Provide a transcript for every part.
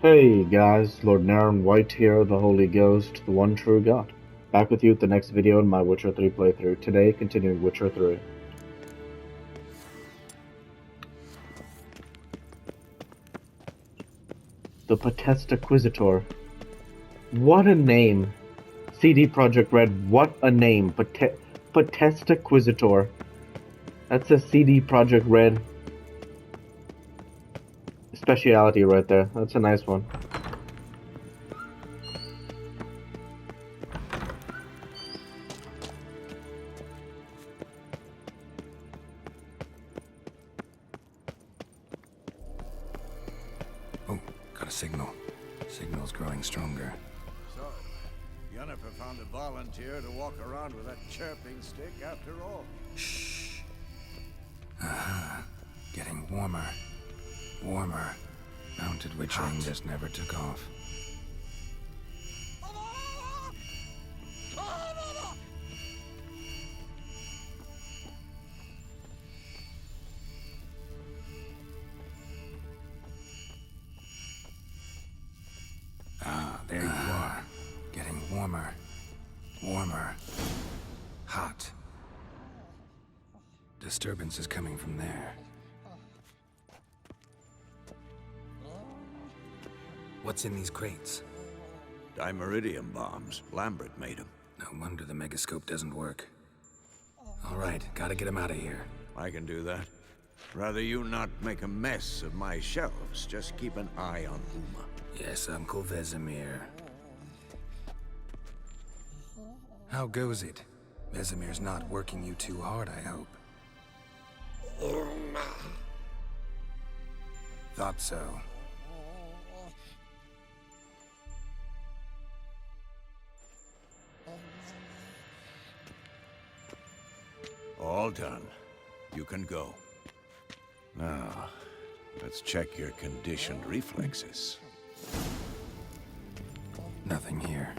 Hey guys, Lord Naren White here, the Holy Ghost, the one true God. Back with you with the next video in my Witcher 3 playthrough. Today, continuing Witcher 3. The Potesta Quisitor. What a name! CD Projekt Red, what a name! Potesta Quisitor. That's a CD Projekt Red speciality right there. That's a nice one. Oh, got a signal. Signal's growing stronger. So, Yennefer found a volunteer to walk around with that chirping stick after all. Shh. Getting warmer. Warmer. Mounted witchering just never took off. There you are. Getting warmer. Warmer. Hot. Disturbance is coming from there. What's in these crates? Dimeridium bombs. Lambert made them. No wonder the megascope doesn't work. All right, gotta get him out of here. I can do that. Rather you not make a mess of my shelves. Just keep an eye on Uma. Yes, Uncle Vesemir. How goes it? Vesemir's not working you too hard, I hope. Thought so. All done. You can go. Now, let's check your conditioned reflexes. Nothing here.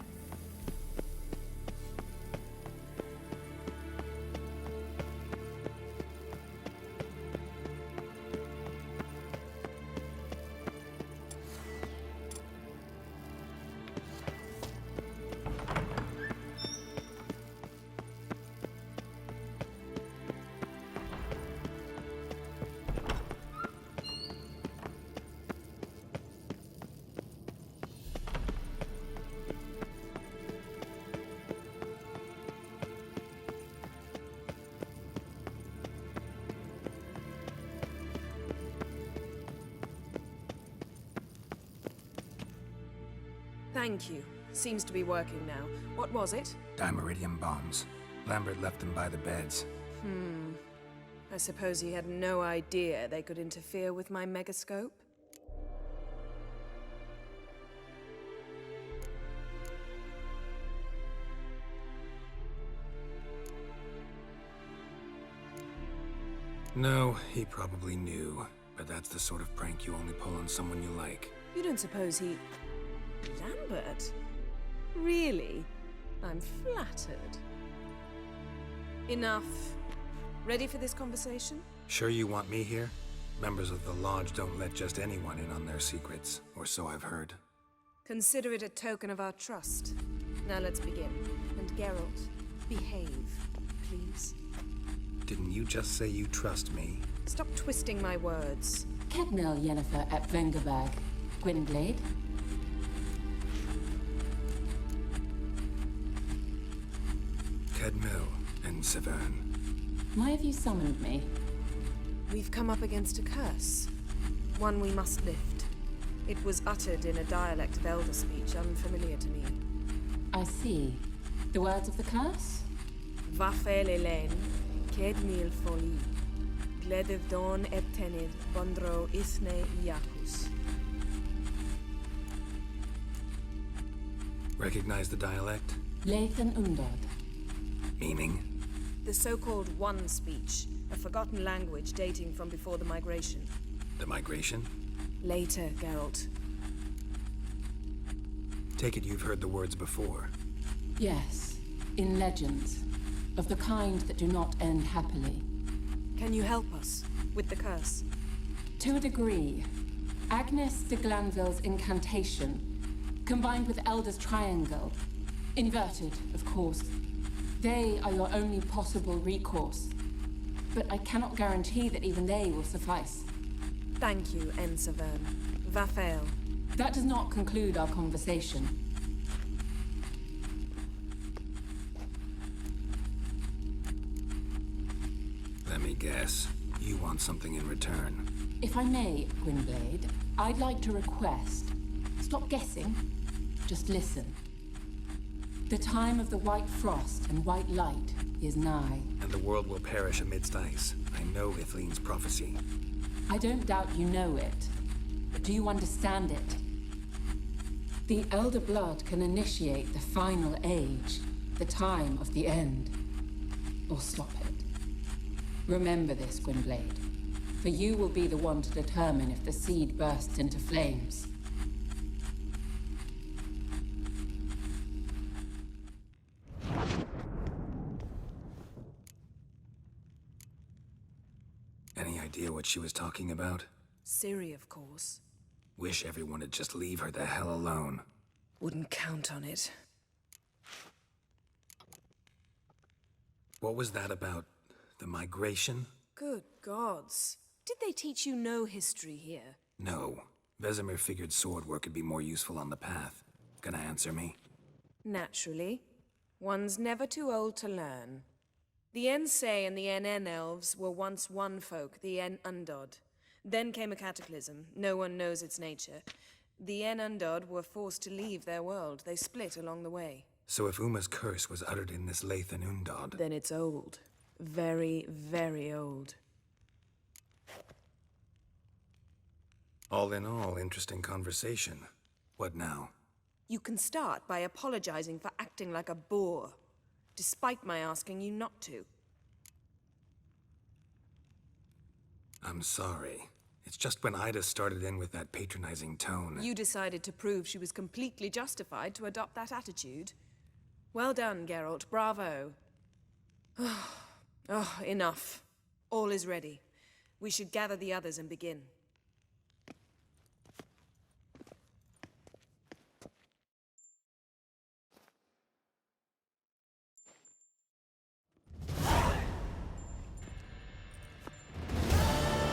Thank you. Seems to be working now. What was it? Dimeridium bombs. Lambert left them by the beds. I suppose he had no idea they could interfere with my megascope? No, he probably knew. But that's the sort of prank you only pull on someone you like. You don't suppose he... Lambert? Really? I'm flattered. Enough. Ready for this conversation? Sure you want me here? Members of the Lodge don't let just anyone in on their secrets, or so I've heard. Consider it a token of our trust. Now let's begin. And Geralt, behave, please. Didn't you just say you trust me? Stop twisting my words. Cadmel Yennefer at Vengerberg. Gwynblade? Cadmel and Severn. Why have you summoned me? We've come up against a curse. One we must lift. It was uttered in a dialect of Elder speech unfamiliar to me. I see. The words of the curse? Vafel Elen, Kedmil Foli, Gledev Don Eptenid, Bondro Isne Iacus. Recognize the dialect? Leithen Undod. Meaning? The so-called One speech, a forgotten language dating from before the migration. The migration? Later, Geralt. Take it you've heard the words before. Yes, in legends. Of the kind that do not end happily. Can you help us with the curse? To a degree. Agnes de Glanville's incantation, combined with Elder's triangle, inverted, of course. They are your only possible recourse. But I cannot guarantee that even they will suffice. Thank you, Ensavern. Vafael. That does not conclude our conversation. Let me guess. You want something in return. If I may, Gwynblade, I'd like to request. Stop guessing. Just listen. The time of the white frost and white light is nigh. And the world will perish amidst ice. I know Ithleen's prophecy. I don't doubt you know it. But do you understand it? The Elder Blood can initiate the final age, the time of the end. Or stop it. Remember this, Gwynblade. For you will be the one to determine if the seed bursts into flames. Any idea what she was talking about? Ciri, of course. Wish everyone would just leave her the hell alone. Wouldn't count on it. What was that about? The migration? Good gods. Did they teach you no history here? No. Vesemir figured sword work would be more useful on the path. Gonna answer me? Naturally. One's never too old to learn. The Ensei and the NN elves were once one folk, the En Undod. Then came a cataclysm. No one knows its nature. The En Undod were forced to leave their world. They split along the way. So if Uma's curse was uttered in this Lathan Undod... Then it's old. Very, very old. All in all, interesting conversation. What now? You can start by apologizing for acting like a boor, despite my asking you not to. I'm sorry. It's just when Ida started in with that patronizing tone... You decided to prove she was completely justified to adopt that attitude. Well done, Geralt. Bravo. Oh, enough. All is ready. We should gather the others and begin.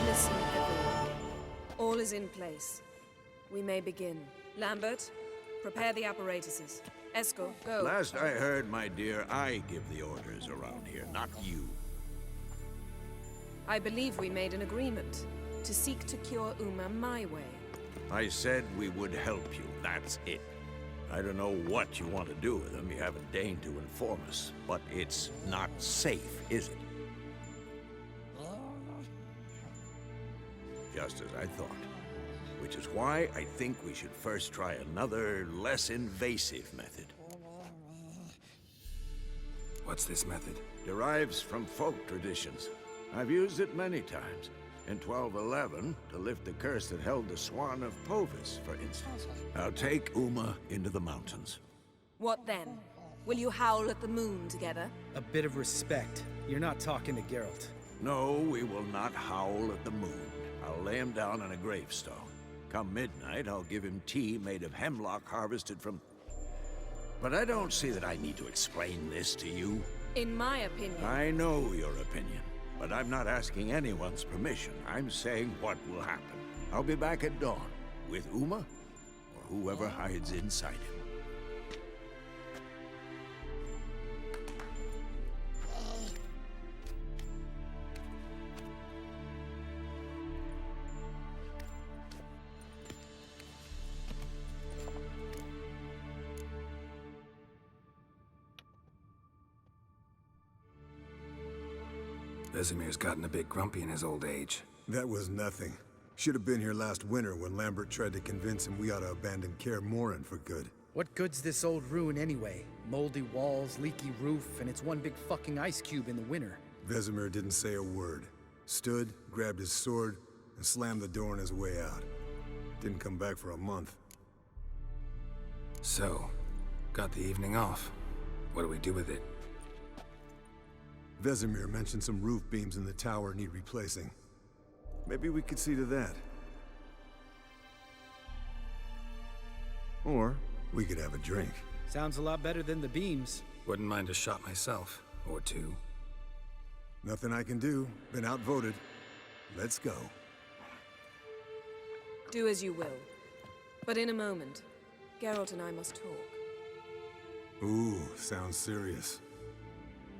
Listen, everyone. All is in place. We may begin. Lambert, prepare the apparatuses. Esco, go. Last I heard, my dear, I give the orders around here, not you. I believe we made an agreement to seek to cure Uma my way. I said we would help you, that's it. I don't know what you want to do with them, you haven't deigned to inform us, but it's not safe, is it? Just as I thought. Which is why I think we should first try another, less invasive method. What's this method? Derives from folk traditions. I've used it many times. In 1211, to lift the curse that held the Swan of Povis, for instance. I'll take Uma into the mountains. What then? Will you howl at the moon together? A bit of respect. You're not talking to Geralt. No, we will not howl at the moon. I'll lay him down on a gravestone. Come midnight, I'll give him tea made of hemlock harvested from... But I don't see that I need to explain this to you. In my opinion... I know your opinion, but I'm not asking anyone's permission. I'm saying what will happen. I'll be back at dawn, with Uma, or whoever hides inside him. Vesemir's gotten a bit grumpy in his old age. That was nothing. Should have been here last winter when Lambert tried to convince him we ought to abandon Kaer Morhen for good. What good's this old ruin anyway? Moldy walls, leaky roof, and it's one big fucking ice cube in the winter. Vesemir didn't say a word. Stood, grabbed his sword, and slammed the door on his way out. Didn't come back for a month. So, got the evening off. What do we do with it? Vesemir mentioned some roof beams in the tower need replacing. Maybe we could see to that. Or we could have a drink. Sounds a lot better than the beams. Wouldn't mind a shot myself, or two. Nothing I can do. Been outvoted. Let's go. Do as you will. But in a moment, Geralt and I must talk. Ooh, sounds serious.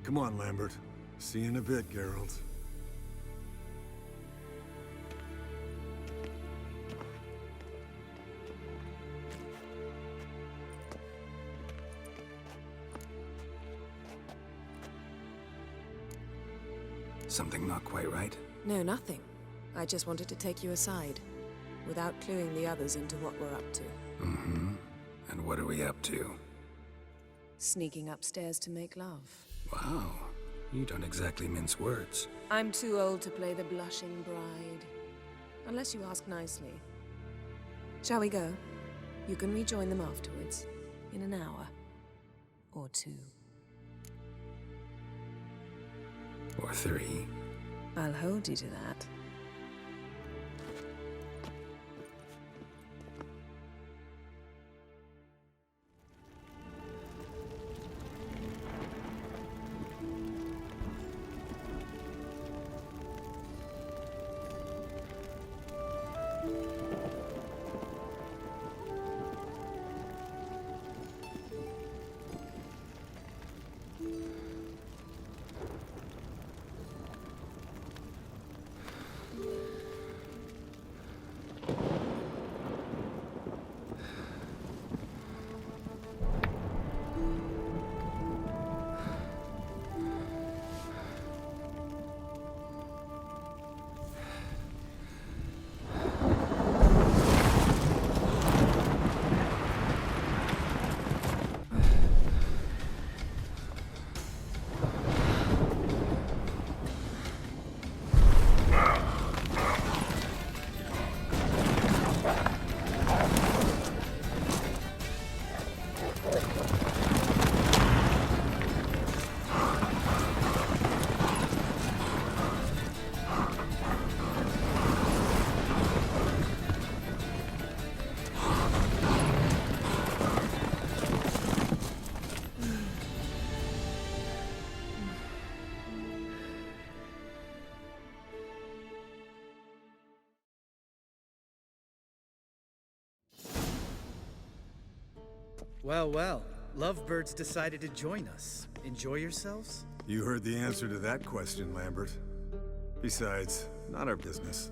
Come on, Lambert. See you in a bit, Geralt. Something not quite right? No, nothing. I just wanted to take you aside, without cluing the others into what we're up to. Mm-hmm. And what are we up to? Sneaking upstairs to make love. Wow. You don't exactly mince words. I'm too old to play the blushing bride. Unless you ask nicely. Shall we go? You can rejoin them afterwards. In an hour. Or two. Or three. I'll hold you to that. Well, well. Lovebirds decided to join us. Enjoy yourselves? You heard the answer to that question, Lambert. Besides, not our business.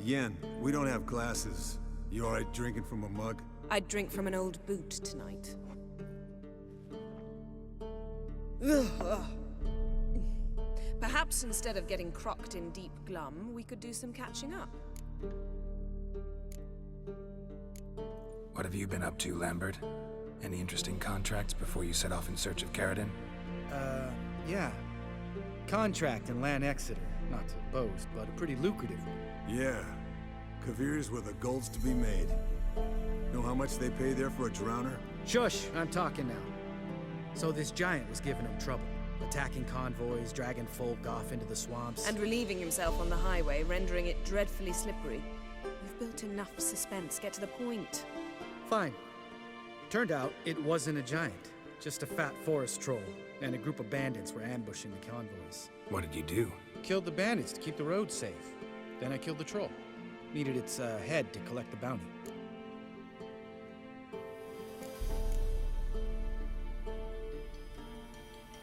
Yen, we don't have glasses. You alright drinking from a mug? I'd drink from an old boot tonight. Perhaps instead of getting crocked in deep glum, we could do some catching up. What have you been up to, Lambert? Any interesting contracts before you set off in search of Caradon? Yeah. Contract in Lan Exeter. Not to boast, but a pretty lucrative one. Yeah. Kavir's where the gold's to be made. Know how much they pay there for a drowner? Shush! I'm talking now. So this giant was giving him trouble. Attacking convoys, dragging folk off into the swamps. And relieving himself on the highway, rendering it dreadfully slippery. You've built enough suspense. Get to the point. Fine. Turned out it wasn't a giant. Just a fat forest troll. And a group of bandits were ambushing the convoys. What did you do? Killed the bandits to keep the roads safe. Then I killed the troll. Needed its head to collect the bounty.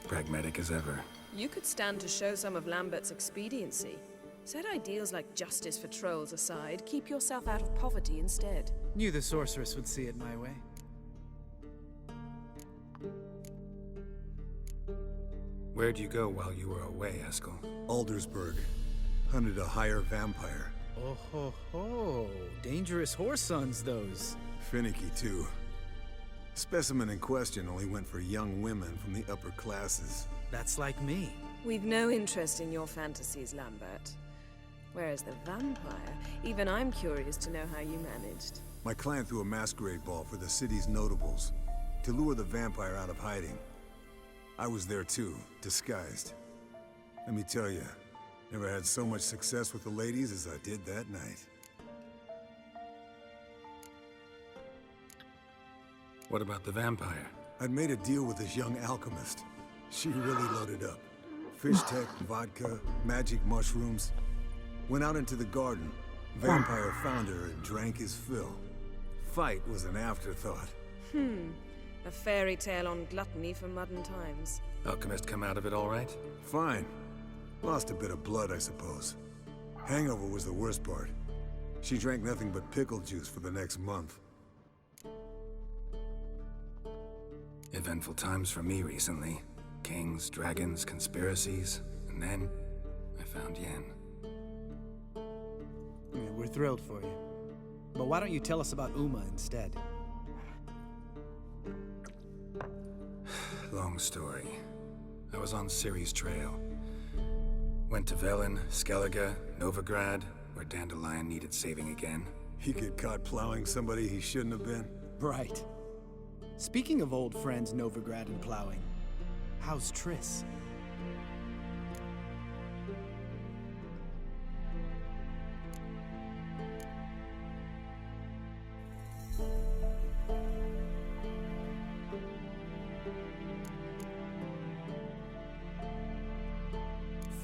Pragmatic as ever. You could stand to show some of Lambert's expediency. Set ideals like justice for trolls aside, keep yourself out of poverty instead. Knew the sorceress would see it my way. Where'd you go while you were away, Eskel? Aldersburg. Hunted a higher vampire. Oh ho ho! Dangerous horse sons, those. Finicky, too. Specimen in question only went for young women from the upper classes. That's like me. We've no interest in your fantasies, Lambert. Whereas the vampire, even I'm curious to know how you managed. My client threw a masquerade ball for the city's notables, to lure the vampire out of hiding. I was there too, disguised. Let me tell you, never had so much success with the ladies as I did that night. What about the vampire? I'd made a deal with this young alchemist. She really loaded up. Fish tech, vodka, magic mushrooms. Went out into the garden. Vampire found her and drank his fill. Fight was an afterthought. A fairy tale on gluttony for modern times. Alchemist come out of it all right? Fine. Lost a bit of blood, I suppose. Hangover was the worst part. She drank nothing but pickle juice for the next month. Eventful times for me recently. Kings, dragons, conspiracies, and then I found Yen. Yeah, we're thrilled for you. But why don't you tell us about Uma instead? Long story. I was on Ciri's trail. Went to Velen, Skellige, Novigrad, where Dandelion needed saving again. He get caught plowing somebody he shouldn't have been? Right. Speaking of old friends Novigrad and plowing, how's Triss?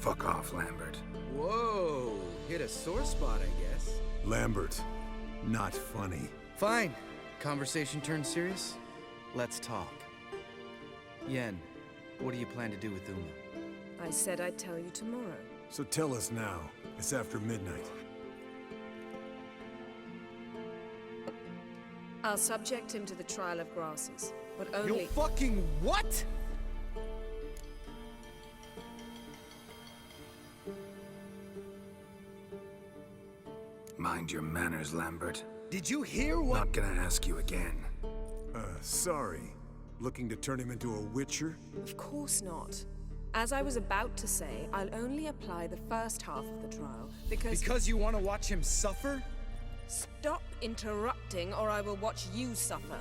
Fuck off, Lambert. Whoa, hit a sore spot, I guess. Lambert, not funny. Fine. Conversation turned serious? Let's talk. Yen, what do you plan to do with Uma? I said I'd tell you tomorrow. So tell us now. It's after midnight. I'll subject him to the trial of grasses, but only— You fucking what? Mind your manners, Lambert. Did you hear what— Not gonna ask you again. Sorry. Looking to turn him into a witcher? Of course not. As I was about to say, I'll only apply the first half of the trial, because— Because you want to watch him suffer? Stop interrupting, or I will watch you suffer.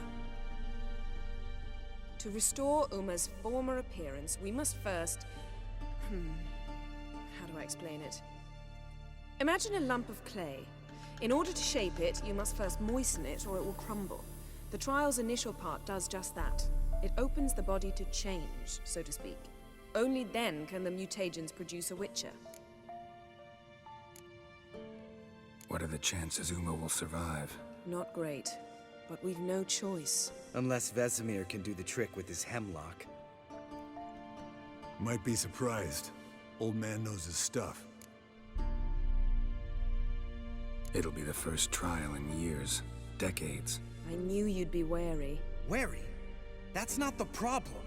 To restore Uma's former appearance, we must first— how do I explain it? Imagine a lump of clay. In order to shape it, you must first moisten it, or it will crumble. The trial's initial part does just that. It opens the body to change, so to speak. Only then can the mutagens produce a witcher. What are the chances Uma will survive? Not great, but we've no choice. Unless Vesemir can do the trick with his hemlock. Might be surprised. Old man knows his stuff. It'll be the first trial in years, decades. I knew you'd be wary. Wary? That's not the problem.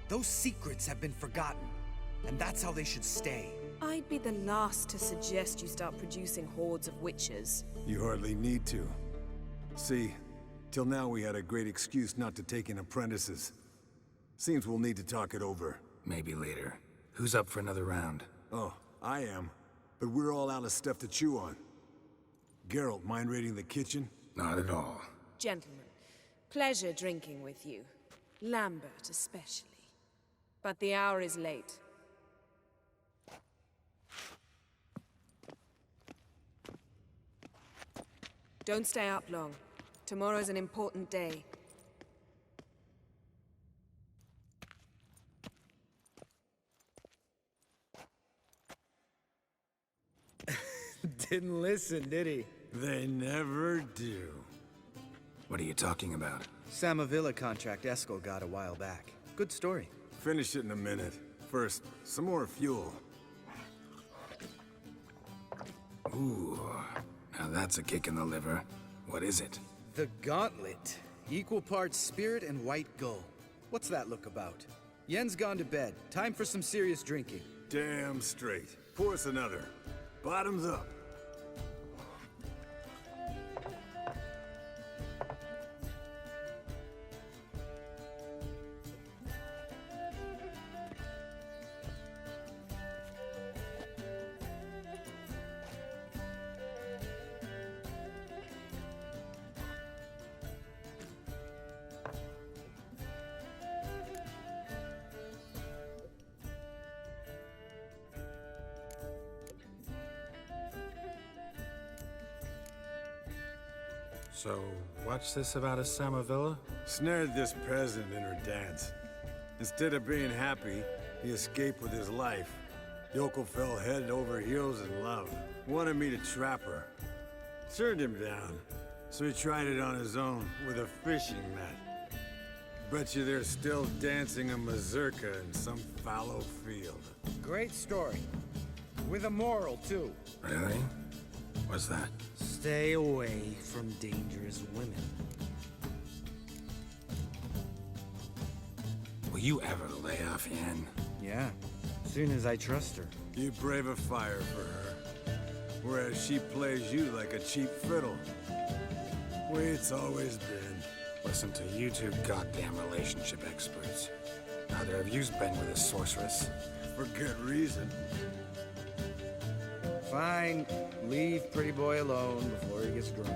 Those secrets have been forgotten, and that's how they should stay. I'd be the last to suggest you start producing hordes of witches. You hardly need to. See, till now we had a great excuse not to take in apprentices. Seems we'll need to talk it over. Maybe later. Who's up for another round? Oh, I am. But we're all out of stuff to chew on. Geralt, mind raiding the kitchen? Not at all. Gentlemen, pleasure drinking with you. Lambert especially. But the hour is late. Don't stay up long. Tomorrow's an important day. Didn't listen, did he? They never do. What are you talking about? Samavilla contract Eskel got a while back. Good story. Finish it in a minute. First, some more fuel. Ooh, now that's a kick in the liver. What is it? The Gauntlet. Equal parts spirit and white gull. What's that look about? Yen's gone to bed. Time for some serious drinking. Damn straight. Pour us another. Bottoms up. So, what's this about a Samavilla? Snared this peasant in her dance. Instead of being happy, he escaped with his life. Yoko fell head over heels in love. Wanted me to trap her. Turned him down. So he tried it on his own with a fishing net. Bet you they're still dancing a mazurka in some fallow field. Great story. With a moral, too. Really? What's that? Stay away from dangerous women. Will you ever lay off, Yen? Yeah, soon as I trust her. You brave a fire for her. Whereas she plays you like a cheap fiddle. Way it's always been. Listen to you two goddamn relationship experts. Neither of you's been with a sorceress. For good reason. Fine, leave pretty boy alone before he gets grumpy.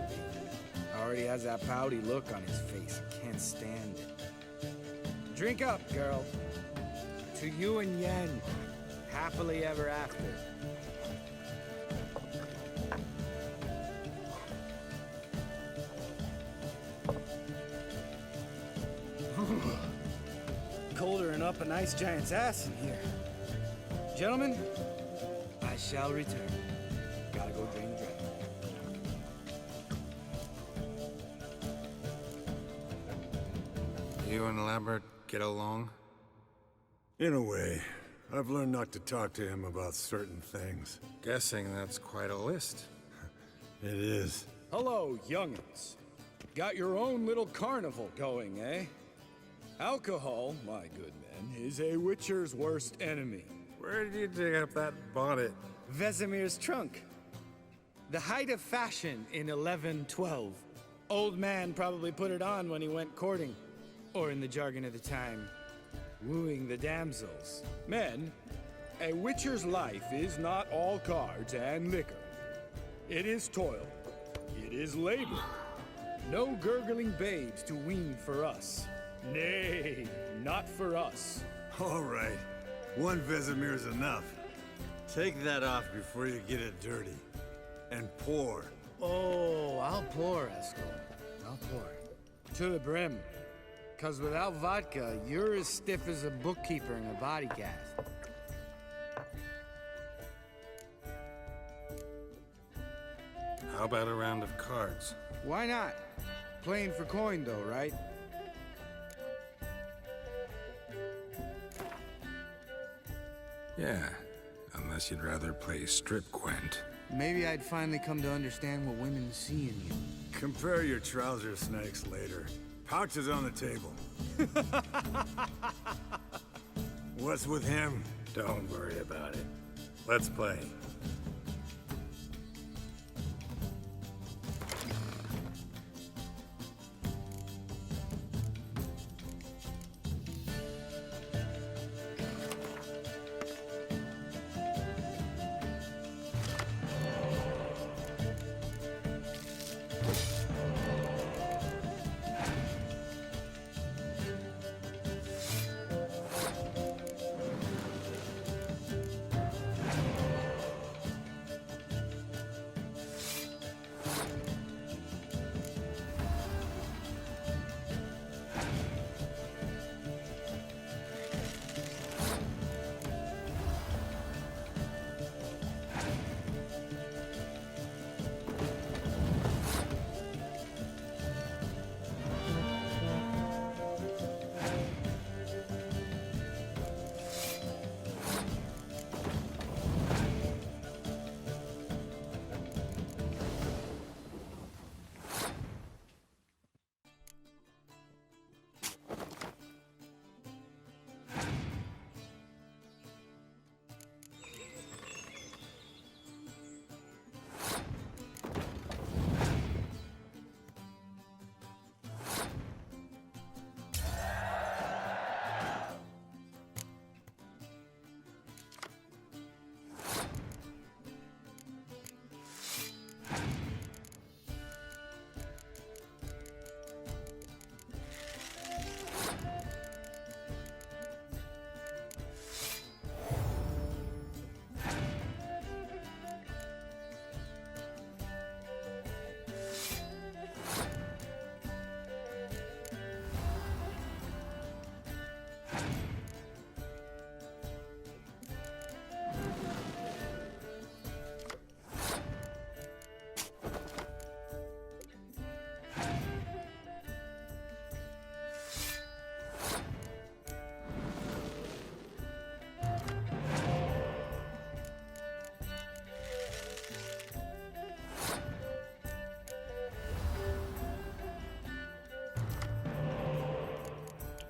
Already has that pouty look on his face. Can't stand it. Drink up, girl. To you and Yen. Happily ever after. Colder and up an ice giant's ass in here. Gentlemen, I shall return. Gotta go drain the dragon. You and Lambert get along? In a way. I've learned not to talk to him about certain things. Guessing that's quite a list. It is. Hello, young'uns. Got your own little carnival going, eh? Alcohol, my good men, is a witcher's worst enemy. Where did you dig up that bonnet? Vesemir's trunk. The height of fashion in 1112. Old man probably put it on when he went courting. Or in the jargon of the time, wooing the damsels. Men, a witcher's life is not all cards and liquor. It is toil. It is labor. No gurgling babes to wean for us. Nay, not for us. All right. One Vesemir's enough. Take that off before you get it dirty. And pour. Oh, I'll pour, Eskel. I'll pour. To the brim. 'Cause without vodka, you're as stiff as a bookkeeper in a body cast. How about a round of cards? Why not? Playing for coin, though, right? Yeah, unless you'd rather play strip Gwent. Maybe I'd finally come to understand what women see in you. Compare your trouser snakes later. Pouch is on the table. What's with him? Don't worry about it. Let's play.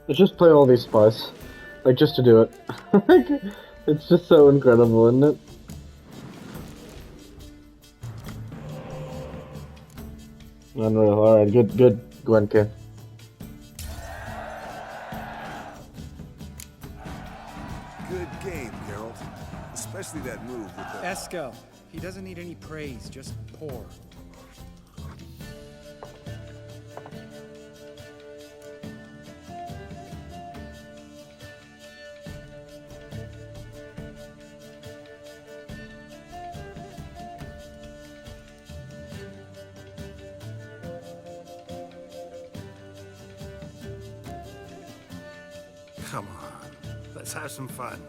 Let's just play all these spies. Like, just to do it. It's just so incredible, isn't it? Unreal. Alright, good, Gwenke. Good game, Geralt. Especially that move with the... Eskel. He doesn't need any praise, just pour. Come on, let's have some fun.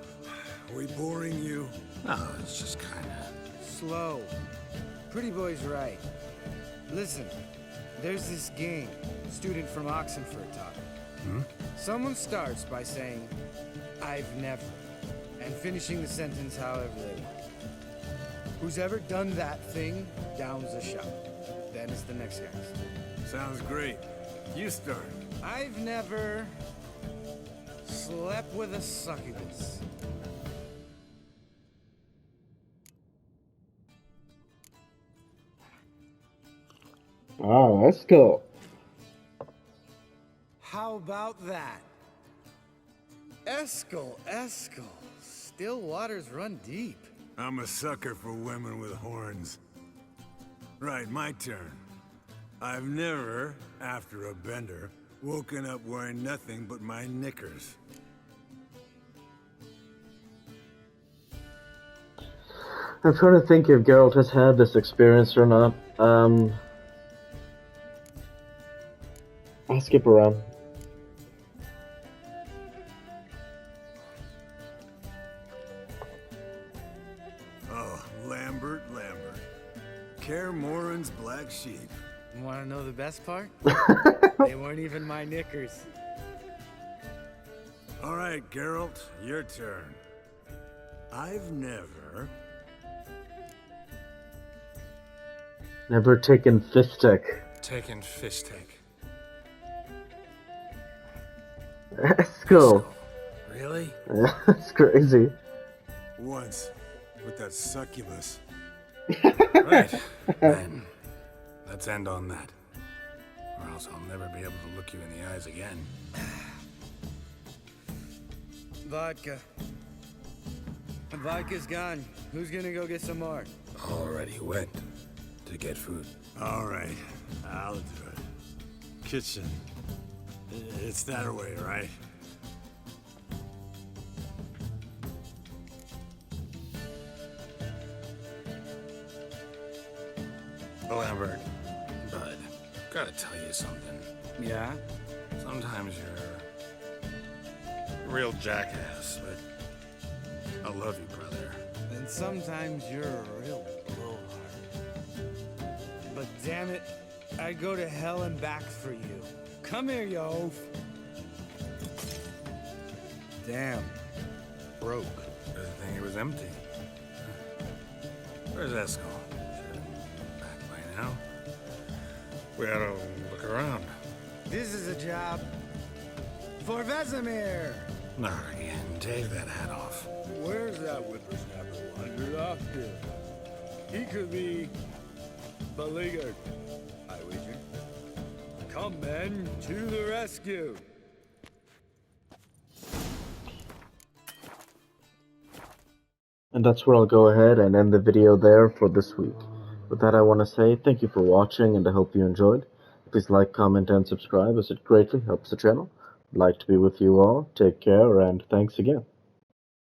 Are we boring you? No, it's just kinda... Slow. Pretty boy's right. Listen, there's this game student from Oxenford taught. Someone starts by saying, "I've never," and finishing the sentence however they want. Who's ever done that thing downs a shot. Then it's the next guy's. Sounds great. You start. I've never slept with a succubus. Ah, let's go. How about that? Eskel. Still waters run deep. I'm a sucker for women with horns. Right, my turn. I've never, after a bender, woken up wearing nothing but my knickers. I'm trying to think if Geralt has had this experience or not. I'll skip around. Oh, Lambert. Kaer Morhen's black sheep. Want to know the best part? They weren't even my knickers. All right, Geralt, your turn. I've never... Never taken fistic. Taking fish take. Let's go. Really? That's crazy. Once, with that succubus. Right. Then, let's end on that. Or else I'll never be able to look you in the eyes again. Vodka. Vodka's gone. Who's gonna go get some more? Already went to get food. All right, I'll do it. Kitchen. It's that way, right? Lambert, bud, gotta tell you something. Yeah? Sometimes you're a real jackass, but I love you, brother. And sometimes you're a real blowhard. But damn it, I'd go to hell and back for you. Come here, you oaf. Damn. Broke. Good thing it was empty. Where's Eskel? Back by now. We ought to look around. This is a job for Vesemir. Not again. Take that hat off. Where's that whippersnapper wandered off to? He could be beleaguered, I wager. Come, men, to the rescue. And that's where I'll go ahead and end the video there for this week. With that, I want to say thank you for watching, and I hope you enjoyed. Please like, comment, and subscribe, as it greatly helps the channel. I'd like to be with you all. Take care, and thanks again.